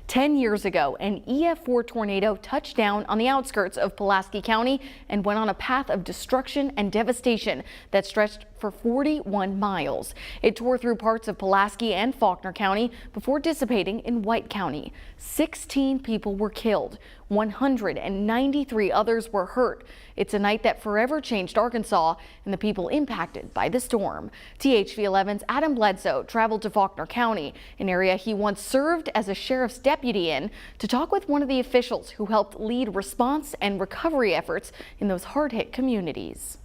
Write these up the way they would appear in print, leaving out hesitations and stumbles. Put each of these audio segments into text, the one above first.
10 years ago, an EF4 tornado touched down on the outskirts of Pulaski County and went on a path of destruction and devastation that stretched for 41 miles. It tore through parts of Pulaski and Faulkner County before dissipating in White County. 16 people were killed. 193 others were hurt. It's a night that forever changed Arkansas and the people impacted by the storm. THV 11's Adam Bledsoe traveled to Faulkner County, an area he once served as a sheriff's deputy in, to talk with one of the officials who helped lead response and recovery efforts in those hard-hit communities.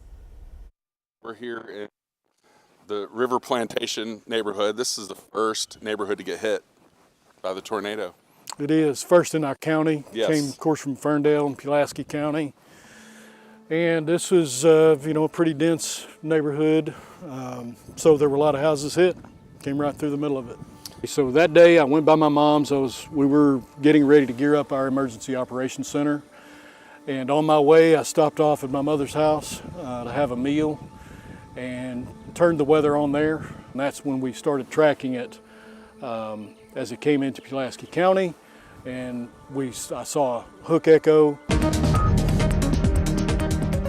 We're here in the River Plantation neighborhood. This is the first neighborhood to get hit by the tornado. It is first in our county. Yes. Came, of course, from Ferndale and Pulaski County. And this was, a pretty dense neighborhood. So there were a lot of houses hit. Came right through the middle of it. So that day I went by my mom's. We were getting ready to gear up our emergency operations center. And on my way, I stopped off at my mother's house to have a meal and turned the weather on there. And that's when we started tracking it as it came into Pulaski County. And I saw a hook echo.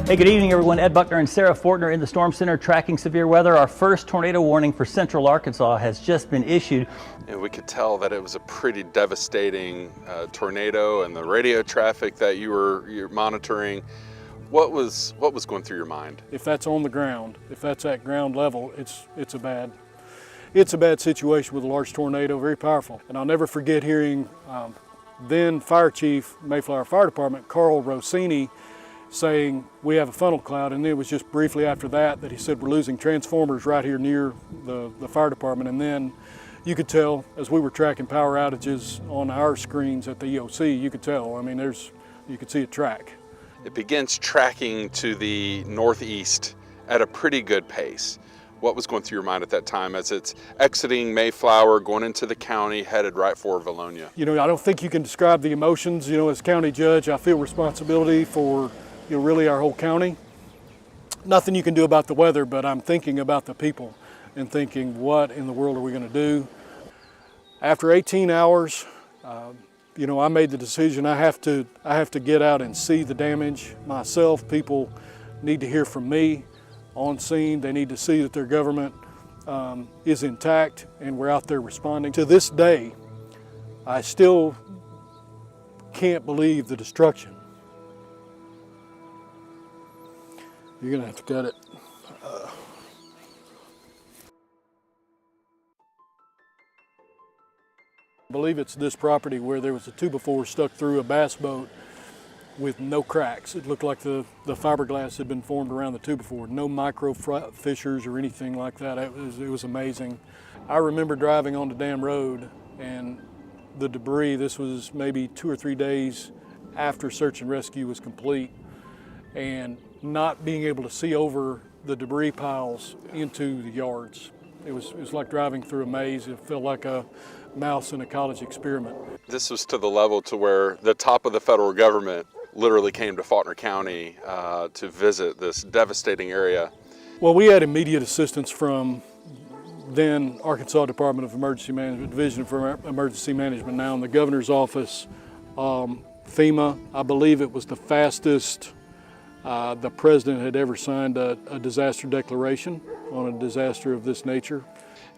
Hey, good evening, everyone. Ed Buckner and Sarah Fortner in the Storm Center tracking severe weather. Our first tornado warning for central Arkansas has just been issued. And we could tell that it was a pretty devastating tornado, and the radio traffic that you're monitoring. What was going through your mind? If that's on the ground, if that's at ground level, it's a bad situation with a large tornado, very powerful. And I'll never forget hearing then Fire Chief, Mayflower Fire Department, Carl Rossini, saying we have a funnel cloud, and it was just briefly after that he said we're losing transformers right here near the fire department. And then you could tell as we were tracking power outages on our screens at the EOC, you could tell, I mean, you could see a track. It begins tracking to the northeast at a pretty good pace. What was going through your mind at that time as it's exiting Mayflower, going into the county, headed right for Valonia? I don't think you can describe the emotions. As county judge, I feel responsibility for really our whole county. Nothing you can do about the weather, but I'm thinking about the people and thinking, what in the world are we going to do? After 18 hours, I made the decision I have to get out and see the damage myself. People need to hear from me on scene. They need to see that their government is intact and we're out there responding. To this day, I still can't believe the destruction. You're gonna have to cut it. I believe it's this property where there was a 2x4 stuck through a bass boat with no cracks. It looked like the fiberglass had been formed around the 2x4. No micro fissures or anything like that. It was amazing. I remember driving on the dam road and the debris, this was maybe 2 or 3 days after search and rescue was complete, and not being able to see over the debris piles into the yards. It was like driving through a maze. It felt like a mouse in a college experiment. This was to the level to where the top of the federal government literally came to Faulkner County to visit this devastating area. Well, we had immediate assistance from then Arkansas Department of Emergency Management, Division for Emergency Management now in the governor's office, FEMA. I believe it was the fastest the president had ever signed a disaster declaration on a disaster of this nature.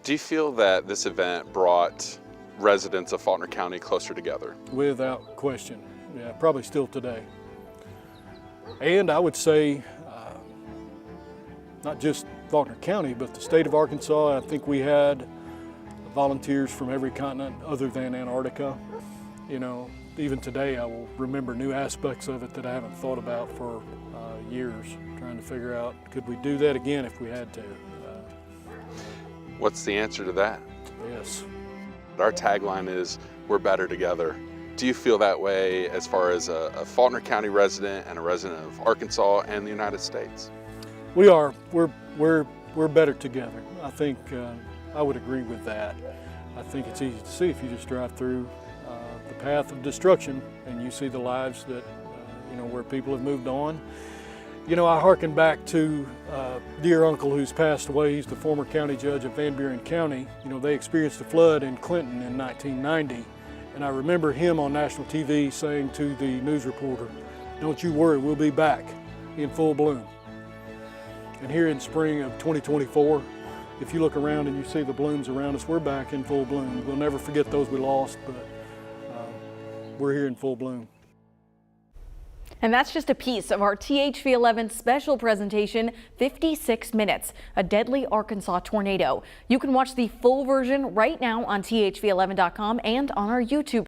Do you feel that this event brought residents of Faulkner County closer together? Without question, yeah, probably still today. And I would say, not just Faulkner County, but the state of Arkansas. I think we had volunteers from every continent other than Antarctica. Even today I will remember new aspects of it that I haven't thought about for years, trying to figure out, could we do that again if we had to? What's the answer to that? Yes. Our tagline is, we're better together. Do you feel that way as far as a Faulkner County resident and a resident of Arkansas and the United States? We are. We're better together. I think I would agree with that. I think it's easy to see if you just drive through the path of destruction and you see the lives that, where people have moved on. I hearken back to dear uncle who's passed away. He's the former county judge of Van Buren County. They experienced a flood in Clinton in 1990, And I remember him on national TV saying to the news reporter, "Don't you worry, we'll be back in full bloom." And here in spring of 2024, if you look around and you see the blooms around us, we're back in full bloom. We'll never forget those we lost, but we're here in full bloom. And that's just a piece of our THV 11 special presentation, 56 Minutes, a deadly Arkansas tornado. You can watch the full version right now on THV11.com and on our YouTube